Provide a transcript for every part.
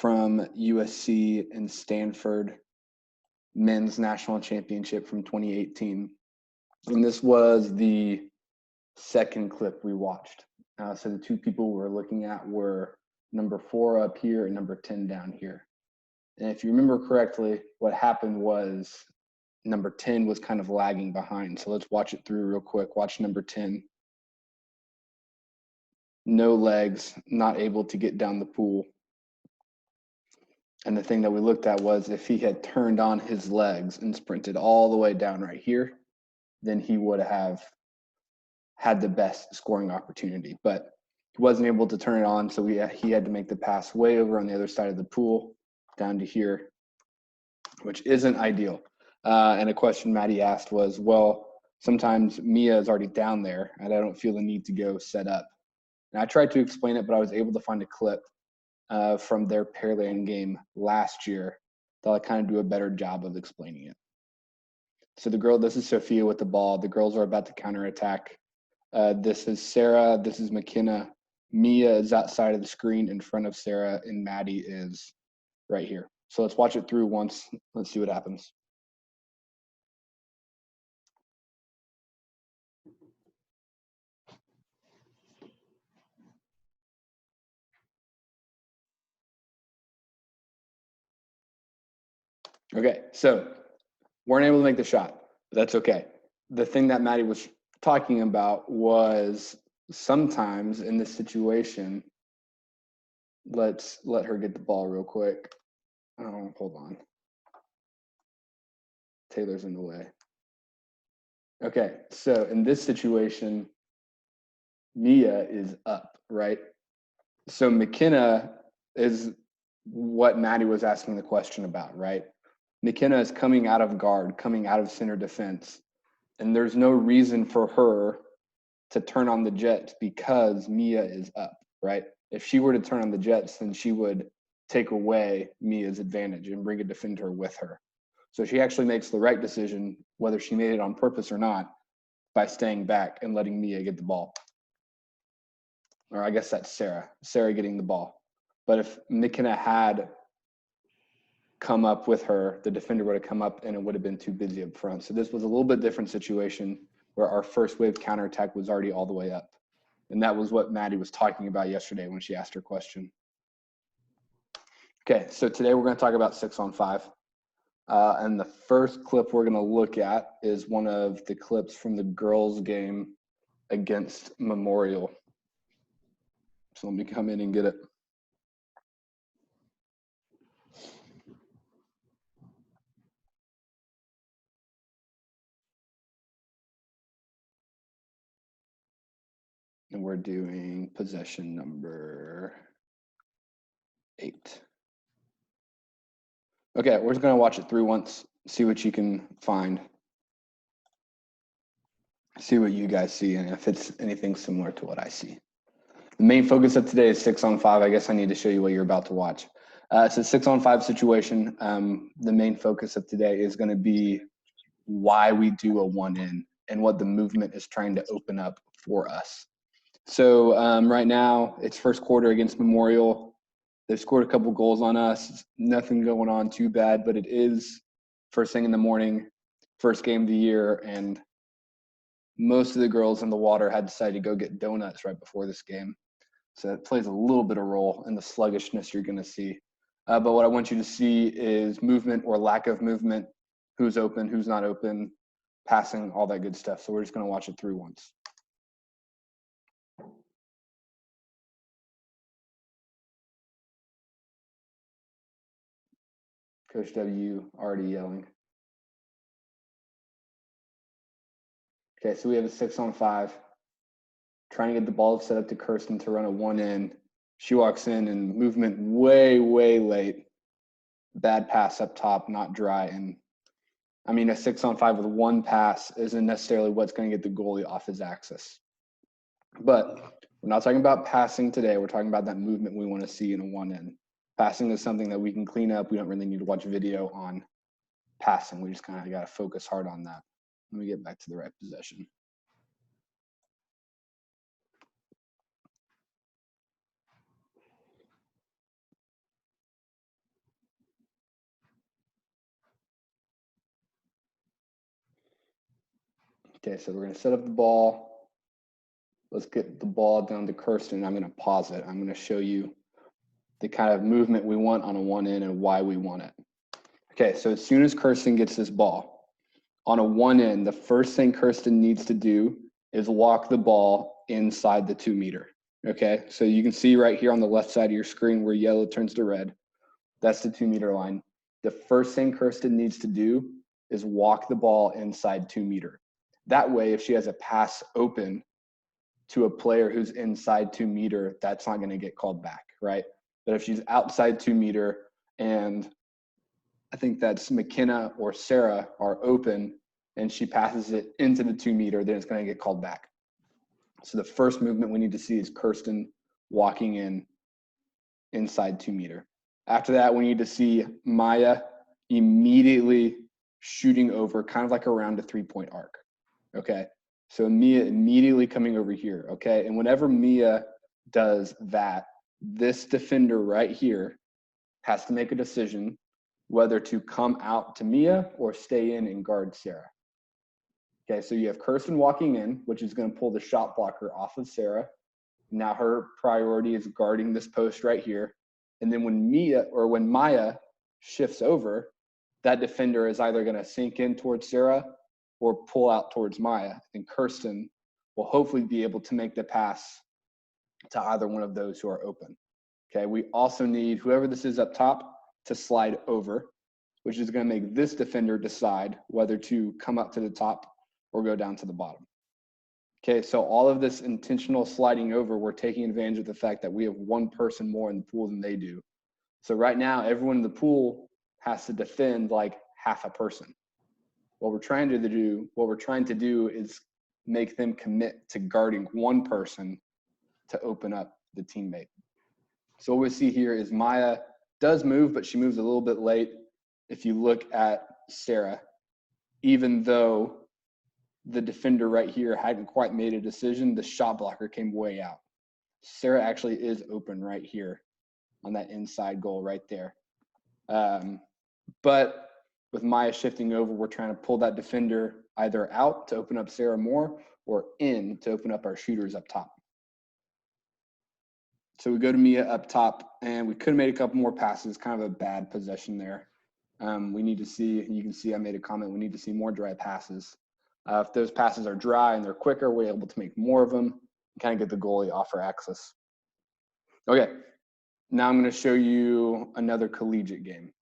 from USC and Stanford men's national championship from 2018. And this was the second clip we watched. So the two people we're looking at were number 4 up here and number 10 down here. And if you remember correctly, what happened was number 10 was kind of lagging behind. So let's watch it through real quick. Watch number 10. No legs, not able to get down the pool. And the thing that we looked at was if he had turned on his legs and sprinted all the way down right here, then he would have had the best scoring opportunity. But he wasn't able to turn it on, so he had to make the pass way over on the other side of the pool down to here, which isn't ideal. And a question Maddie asked was, well, sometimes Mia is already down there and I don't feel the need to go set up. And I tried to explain it, but I was able to find a clip from their Pearland game last year that'll kind of do a better job of explaining it. So this is Sophia with the ball. The girls are about to counterattack. This is Sarah, this is McKenna. Mia is outside of the screen in front of Sarah, and Maddie is right here. So let's watch it through once. Let's see what happens. Okay, so weren't able to make the shot. That's okay. The thing that Maddie was talking about was sometimes in this situation, let's let her get the ball real quick. Oh, hold on. Taylor's in the way. Okay, so in this situation, Mia is up, right? So McKenna is what Maddie was asking the question about, right? McKenna is coming out of guard, coming out of center defense, and there's no reason for her to turn on the jets because Mia is up, right? If she were to turn on the jets, then she would take away Mia's advantage and bring a defender with her. So she actually makes the right decision, whether she made it on purpose or not, by staying back and letting Mia get the ball. Or I guess that's Sarah getting the ball. But if McKenna had come up with her, the defender would have come up and it would have been too busy up front. So this was a little bit different situation where our first wave counterattack was already all the way up. And that was what Maddie was talking about yesterday when she asked her question. Okay, so today we're going to talk about 6-on-5. And the first clip we're going to look at is one of the clips from the girls' game against Memorial. So let me come in and get it. And we're doing possession number 8. Okay, we're just going to watch it through once, see what you can find. See what you guys see and if it's anything similar to what I see. The main focus of today is 6-on-5. I guess I need to show you what you're about to watch. It's a 6-on-5 situation. The main focus of today is going to be why we do a 1-in and what the movement is trying to open up for us. So right now, it's first quarter against Memorial. They've scored a couple goals on us. Nothing going on too bad, but it is first thing in the morning, first game of the year, and most of the girls in the water had decided to go get donuts right before this game. So it plays a little bit of role in the sluggishness you're going to see. But what I want you to see is movement or lack of movement, who's open, who's not open, passing, all that good stuff. So we're just going to watch it through once. Coach W already yelling. Okay, so we have a 6-on-5. Trying to get the ball set up to Kirsten to run a 1-in. She walks in and movement way, way late. Bad pass up top, not dry. And I mean, a 6-on-5 with one pass isn't necessarily what's going to get the goalie off his axis. But we're not talking about passing today. We're talking about that movement we want to see in a 1-in. Passing is something that we can clean up. We don't really need to watch video on passing. We just kind of got to focus hard on that. Let me get back to the right possession. Okay, so we're going to set up the ball. Let's get the ball down to Kirsten. I'm going to pause it. I'm going to show you the kind of movement we want on a 1-in and why we want it. Okay, so as soon as Kirsten gets this ball on a 1-in, the first thing Kirsten needs to do is walk the ball inside the 2 meter. Okay, so you can see right here on the left side of your screen where yellow turns to red. That's the 2 meter line. The first thing Kirsten needs to do is walk the ball inside 2 meter. That way, if she has a pass open to a player who's inside 2 meter, that's not going to get called back, right? But if she's outside 2 meter and I think that's McKenna or Sarah are open and she passes it into the 2 meter, then it's going to get called back. So the first movement we need to see is Kirsten walking in inside 2 meter. After that, we need to see Maya immediately shooting over, kind of like around a 3-point arc. Okay, so Mia immediately coming over here. Okay, and whenever Mia does that, this defender right here has to make a decision whether to come out to Mia or stay in and guard Sarah. Okay, so you have Kirsten walking in, which is going to pull the shot blocker off of Sarah. Now her priority is guarding this post right here. And then when Maya shifts over, that defender is either going to sink in towards Sarah or pull out towards Maya. And Kirsten will hopefully be able to make the pass to either one of those who are open. Okay, we also need whoever this is up top to slide over, which is going to make this defender decide whether to come up to the top or go down to the bottom. Okay, so all of this intentional sliding over, we're taking advantage of the fact that we have one person more in the pool than they do. So right now, everyone in the pool has to defend like half a person. What we're trying to do is make them commit to guarding one person to open up the teammate. So what we see here is Maya does move, but she moves a little bit late. If you look at Sarah, even though the defender right here hadn't quite made a decision, the shot blocker came way out. Sarah actually is open right here on that inside goal right there. But with Maya shifting over, we're trying to pull that defender either out to open up Sarah more or in to open up our shooters up top. So we go to Mia up top, and we could have made a couple more passes, kind of a bad possession there. We need to see, you can see I made a comment, we need to see more dry passes. If those passes are dry and they're quicker, we're able to make more of them and kind of get the goalie off our axis. Okay, now I'm going to show you another collegiate game.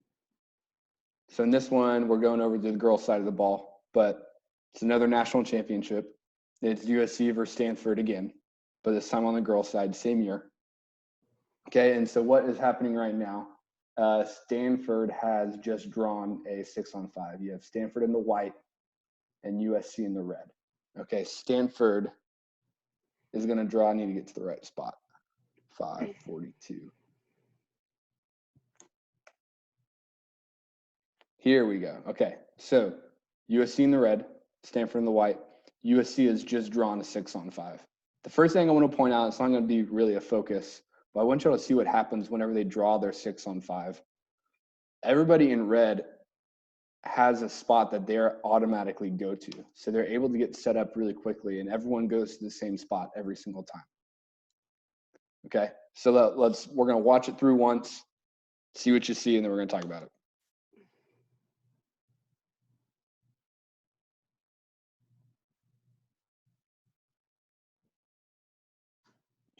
So in this one, we're going over to the girls' side of the ball, but it's another national championship. It's USC versus Stanford again, but this time on the girls' side, same year. Okay, and so what is happening right now? Stanford has just drawn a 6-on-5. You have Stanford in the white and USC in the red. Okay, Stanford is going to draw. I need to get to the right spot. 542. Here we go. Okay, so USC in the red, Stanford in the white. USC has just drawn a 6-on-5. The first thing I want to point out, it's not going to be really a focus, but I want you all to see what happens whenever they draw their 6-on-5. Everybody in red has a spot that they're automatically go to. So they're able to get set up really quickly, and everyone goes to the same spot every single time. Okay, so we're going to watch it through once, see what you see, and then we're going to talk about it.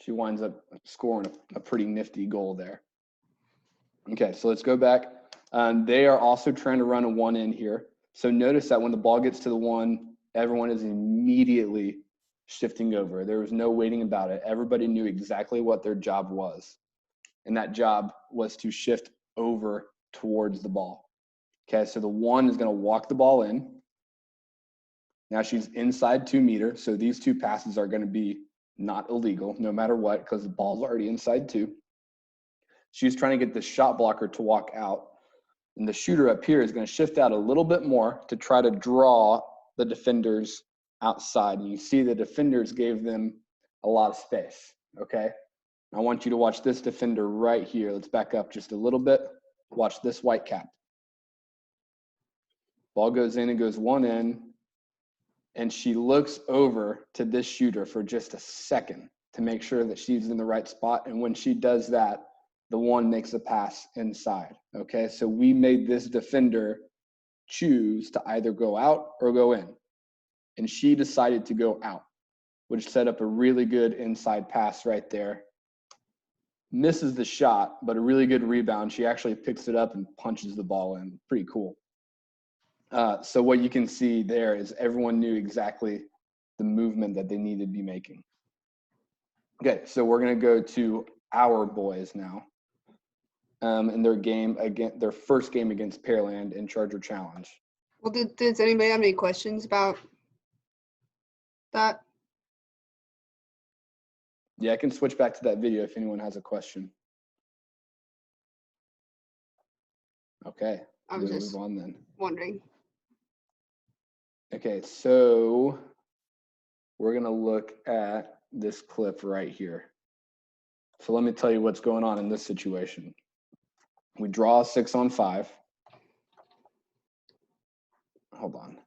She winds up scoring a pretty nifty goal there. Okay, so let's go back. They are also trying to run a 1-in here. So notice that when the ball gets to the 1, everyone is immediately shifting over. There was no waiting about it. Everybody knew exactly what their job was. And that job was to shift over towards the ball. Okay, so the 1 is going to walk the ball in. Now she's inside 2 meters. So these 2 passes are going to be not illegal no matter what because the ball's already inside 2. She's trying to get the shot blocker to walk out. And the shooter up here is going to shift out a little bit more to try to draw the defenders outside. And you see the defenders gave them a lot of space, okay? I want you to watch this defender right here. Let's back up just a little bit. Watch this white cap. Ball goes in and goes 1 in. and she looks over to this shooter for just a second to make sure that she's in the right spot. And when she does that, the one makes a pass inside. Okay, so we made this defender choose to either go out or go in. And she decided to go out, which set up a really good inside pass right there. Misses the shot, but a really good rebound. She actually picks it up and punches the ball in. Pretty cool. So what you can see there is everyone knew exactly the movement that they needed to be making. Okay, so we're going to go to our boys now. In their first game against Pearland in Charger Challenge. Well, does anybody have any questions about that? Yeah, I can switch back to that video if anyone has a question. Okay, I was just move on then. wondering. Okay, so we're gonna look at this clip right here. So let me tell you what's going on in this situation. We draw a 6-on-5. Hold on.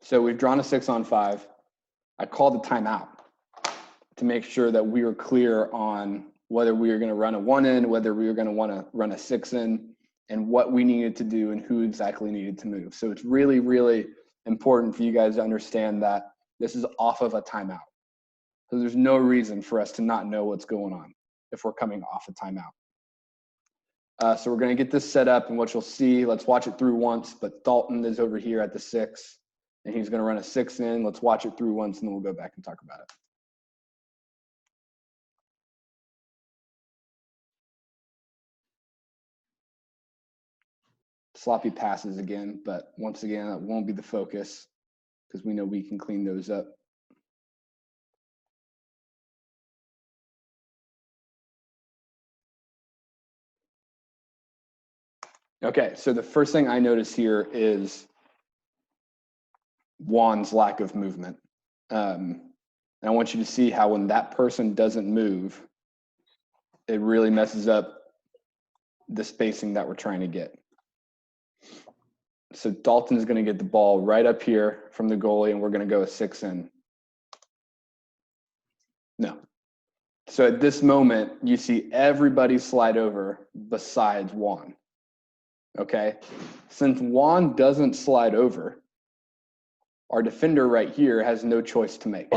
So we've drawn a 6-on-5. I called the timeout to make sure that we were clear on whether we were going to run a 1-in, whether we were going to want to run a 6-in, and what we needed to do and who exactly needed to move. So it's really, really important for you guys to understand that this is off of a timeout. So there's no reason for us to not know what's going on if we're coming off a timeout. So we're going to get this set up, and what you'll see, let's watch it through once, but Dalton is over here at the 6, and he's going to run a 6-in. Let's watch it through once, and then we'll go back and talk about it. Sloppy passes again, but once again, that won't be the focus because we know we can clean those up. Okay, so the first thing I notice here is Juan's lack of movement. And I want you to see how when that person doesn't move, it really messes up the spacing that we're trying to get. So Dalton's going to get the ball right up here from the goalie, and we're going to go a 6-in. No. So at this moment, you see everybody slide over besides Juan. Okay? Since Juan doesn't slide over, our defender right here has no choice to make.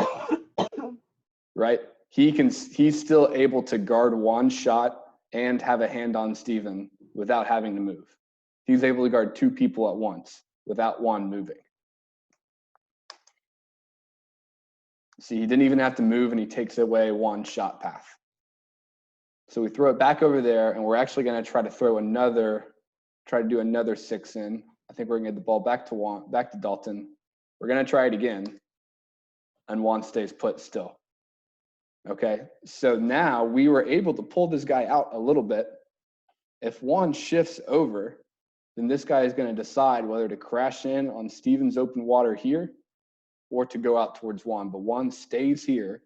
Right? He's still able to guard Juan's shot and have a hand on Steven without having to move. He's able to guard 2 people at once without Juan moving. See, he didn't even have to move, and he takes away Juan's shot path. So we throw it back over there, and we're actually going to try to do another 6-in. I think we're going to get the ball back to Dalton. We're going to try it again, and Juan stays put still. Okay, so now we were able to pull this guy out a little bit. If Juan shifts over, then this guy is going to decide whether to crash in on Steven's open water here or to go out towards Juan. But Juan stays here,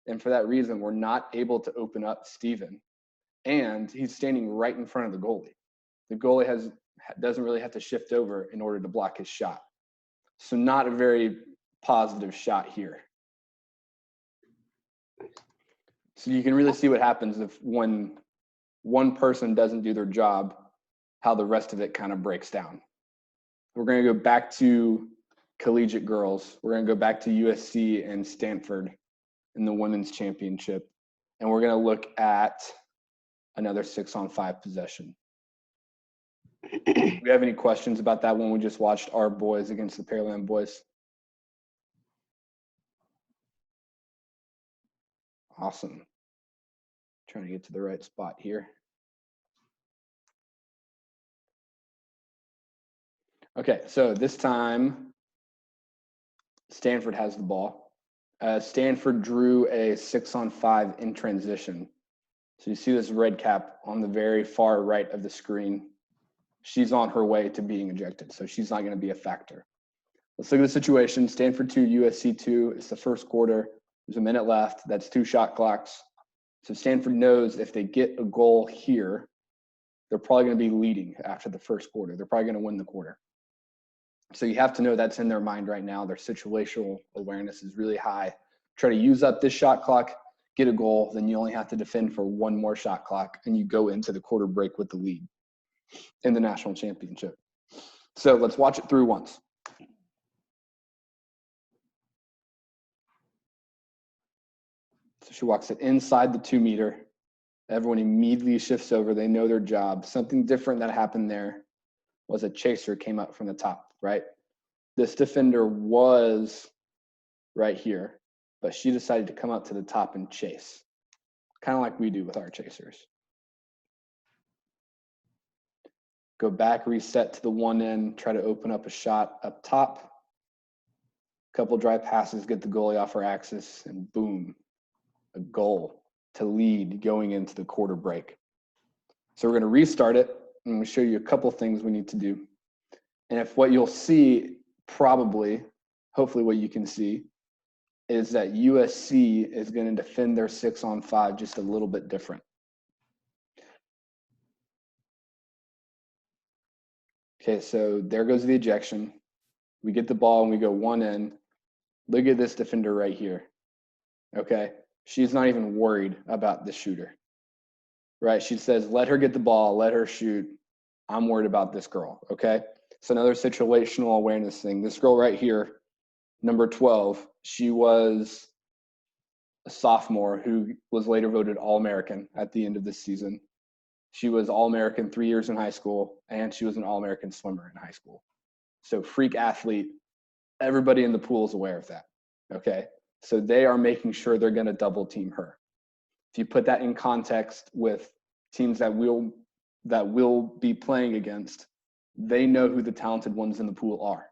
and for that reason, we're not able to open up Steven. And he's standing right in front of the goalie. The goalie doesn't really have to shift over in order to block his shot. So not a very positive shot here. So you can really see what happens when one person doesn't do their job, how the rest of it kind of breaks down. We're going to go back to collegiate girls. We're going to go back to USC and Stanford in the women's championship. And we're going to look at another 6-on-5 possession. Do we have any questions about that one? We just watched our boys against the Pearland boys. Awesome. Trying to get to the right spot here. Okay, so this time Stanford has the ball. Stanford drew a 6-on-5 in transition. So you see this red cap on the very far right of the screen. She's on her way to being ejected, so she's not going to be a factor. Let's look at the situation. Stanford 2, USC 2. It's the first quarter. There's a minute left. That's 2 shot clocks. So Stanford knows if they get a goal here, they're probably going to be leading after the first quarter. They're probably going to win the quarter. So you have to know that's in their mind right now. Their situational awareness is really high. Try to use up this shot clock, get a goal, then you only have to defend for one more shot clock, and you go into the quarter break with the lead in the national championship. So let's watch it through once. So she walks it inside the 2 meter. Everyone immediately shifts over. They know their job. Something different that happened there was a chaser came up from the top, right? This defender was right here, but she decided to come up to the top and chase, kind of like we do with our chasers. Go back, reset to the one end, try to open up a shot up top. Couple dry passes, get the goalie off her axis, and boom, a goal to lead going into the quarter break. So we're going to restart it, and we'll show you a couple things we need to do. And if what you'll see, probably, hopefully what you can see, is that USC is going to defend their 6-on-5 just a little bit different. Okay, so there goes the ejection. We get the ball and we go one end. Look at this defender right here. Okay, she's not even worried about the shooter. Right, she says, let her get the ball, let her shoot. I'm worried about this girl, okay? So another situational awareness thing. This girl right here, number 12, she was a sophomore who was later voted All-American at the end of this season. She was All-American 3 years in high school, and she was an All-American swimmer in high school. So freak athlete, everybody in the pool is aware of that, okay? So they are making sure they're gonna double team her. If you put that in context with teams that we'll be playing against, they know who the talented ones in the pool are.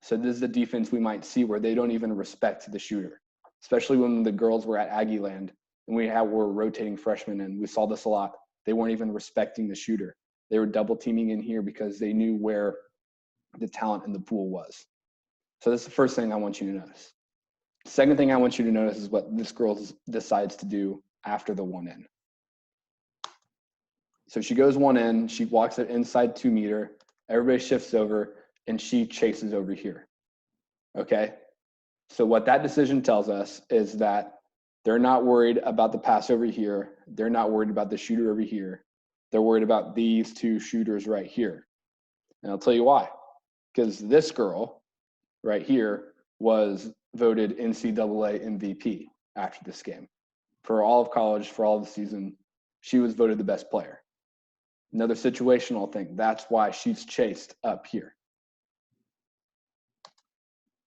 So this is a defense we might see where they don't even respect the shooter, especially when the girls were at Aggie Land and were rotating freshmen, and we saw this a lot. They weren't even respecting the shooter. They were double teaming in here because they knew where the talent in the pool was. So that's the first thing I want you to notice. The second thing I want you to notice is what this girl decides to do after the one in. So she goes one in, she walks it inside 2 meter, everybody shifts over, and she chases over here, okay? So what that decision tells us is that they're not worried about the pass over here. They're not worried about the shooter over here. They're worried about these two shooters right here. And I'll tell you why. Because this girl right here was voted NCAA MVP after this game. For all of college, for all of the season, she was voted the best player. Another situational thing. That's why she's chased up here.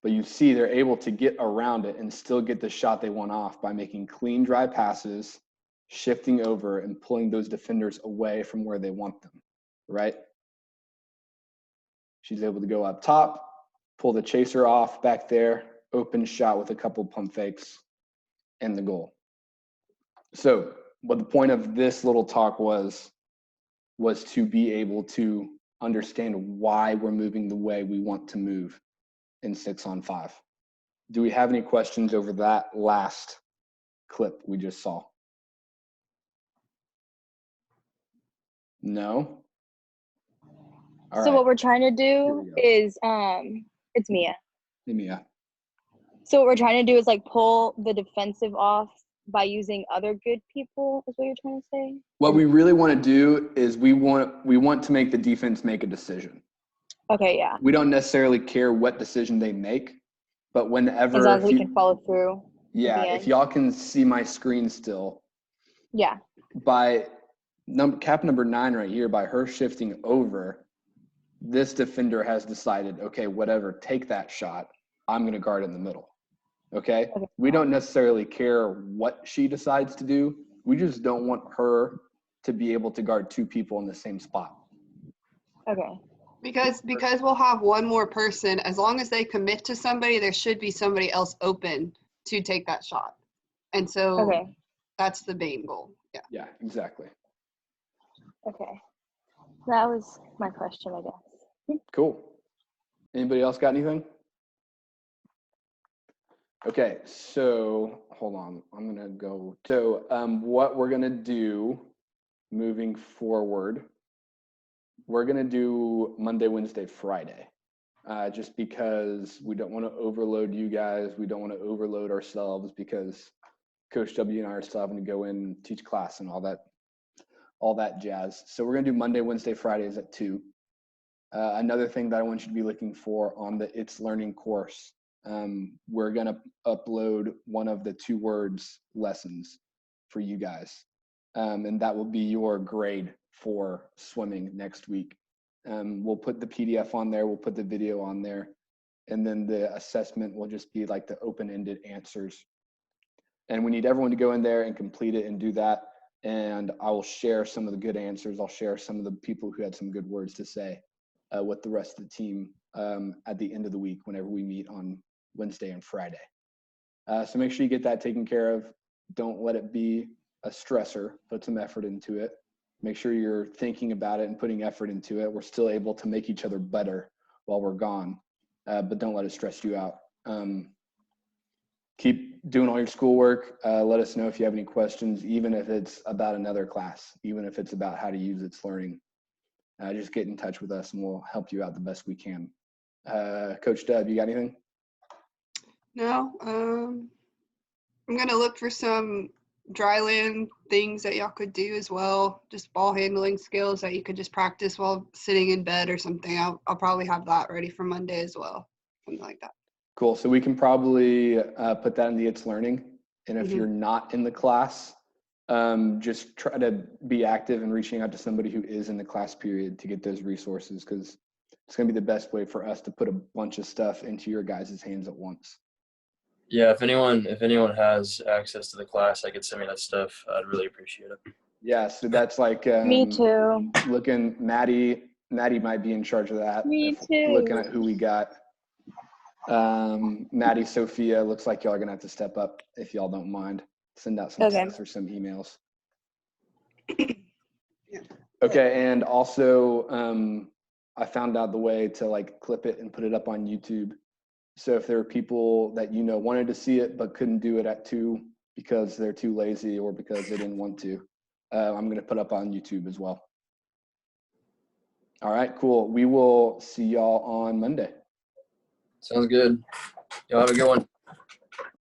But you see they're able to get around it and still get the shot they want off by making clean, dry passes, shifting over, and pulling those defenders away from where they want them, right? She's able to go up top, pull the chaser off back there, open shot with a couple pump fakes, and the goal. So what the point of this little talk was to be able to understand why we're moving the way we want to move in 6-on-5. Do we have any questions over that last clip we just saw? No? All so right. what we're trying to do we go. is it's Mia. Hey, Mia. So what we're trying to do is like pull the defensive off by using other good people, is what you're trying to say? What we really want to do is we want to make the defense make a decision. Okay, yeah. We don't necessarily care what decision they make, but whenever As long as we can follow through. Yeah, if y'all can see my screen still, Yeah. by cap number 9 right here, by her shifting over, this defender has decided, okay, whatever, take that shot. I'm going to guard in the middle. Okay? We don't necessarily care what she decides to do. We just don't want her to be able to guard 2 people in the same spot. Okay. Because we'll have one more person. As long as they commit to somebody, there should be somebody else open to take that shot. And so that's the main goal. Yeah. Yeah, exactly. Okay. That was my question, I guess. Cool. Anybody else got anything? Okay, so hold on. I'm going to go. So what we're going to do moving forward we're going to do Monday, Wednesday, Friday, just because we don't want to overload you guys. We don't want to overload ourselves because Coach W and I are still having to go in and teach class and all that jazz. So we're going to do Monday, Wednesday, Fridays at 2. Another thing that I want you to be looking for on the It's Learning course, we're going to upload one of the 2 words lessons for you guys. And that will be your grade for swimming next week. We'll put the PDF on there. We'll put the video on there. And then the assessment will just be like the open-ended answers. And we need everyone to go in there and complete it and do that. And I will share some of the good answers. I'll share some of the people who had some good words to say with the rest of the team at the end of the week whenever we meet on Wednesday and Friday. So make sure you get that taken care of. Don't let it be a stressor. Put some effort into it. Make sure you're thinking about it and putting effort into it. We're still able to make each other better while we're gone, but don't let it stress you out. Keep doing all your schoolwork. Let us know if you have any questions, even if it's about another class, even if it's about how to use It's Learning. Just get in touch with us and we'll help you out the best we can. Coach Deb, you got anything? No. I'm going to look for some dry land things that y'all could do as well. Just ball handling skills that you could just practice while sitting in bed or something. I'll probably have that ready for Monday as well. Something like that. Cool. So we can probably put that in the It's Learning. And if you're not in the class, just try to be active and reaching out to somebody who is in the class period to get those resources, because it's going to be the best way for us to put a bunch of stuff into your guys' hands at once. Yeah, if anyone has access to the class, I could send me that stuff. I'd really appreciate it. Yeah, so that's like Me too. Looking, Maddie might be in charge of that. Me too. Looking at who we got. Maddie, Sophia, looks like y'all are gonna have to step up if y'all don't mind. Send out some tests or some emails. Yeah. Okay, and also I found out the way to like clip it and put it up on YouTube. So if there are people that you know wanted to see it but couldn't do it at 2 because they're too lazy or because they didn't want to, I'm gonna put up on YouTube as well. All right, cool. We will see y'all on Monday. Sounds good. Y'all have a good one.